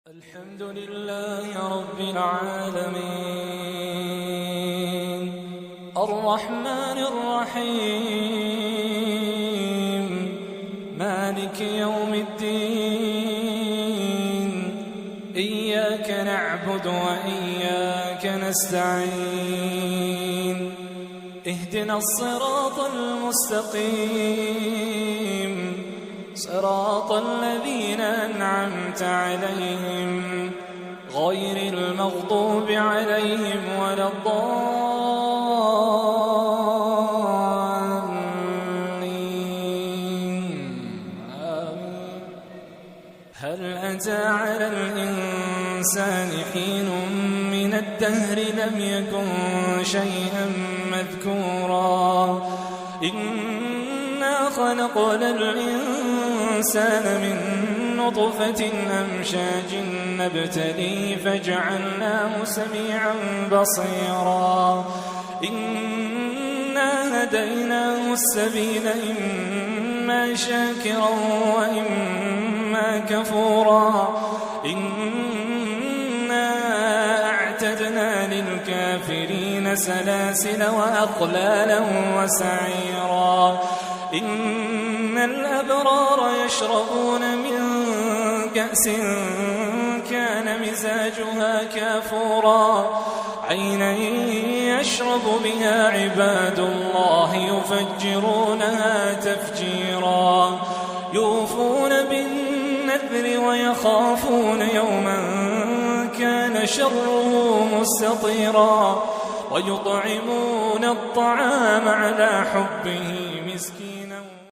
الحمد لله رب العالمين الرحمن الرحيم مالك يوم الدين إياك نعبد وإياك نستعين اهدنا الصراط المستقيم صراط الذين أنعمت عليهم غير المغضوب عليهم ولا الضالين آمين. هل أتى على الإنسان حين من الدهر لم يكن شيئا مذكورا إنا خلقنا الإنسان من نطفة أمشاج نبتليه فجعلناه سميعا بصيرا إنا هديناه السبيل إما شاكرا وإما كفورا إنا أعتدنا للكافرين سلاسل وأغلالا وسعيرا إن الأبرار يشربون من كأس كان مزاجها كافورا عينا يشرب بها عباد الله يفجرونها تفجيرا يوفون بالنذر ويخافون يوما كان شره مستطيرا ويطعمون الطعام على حبه مسكينا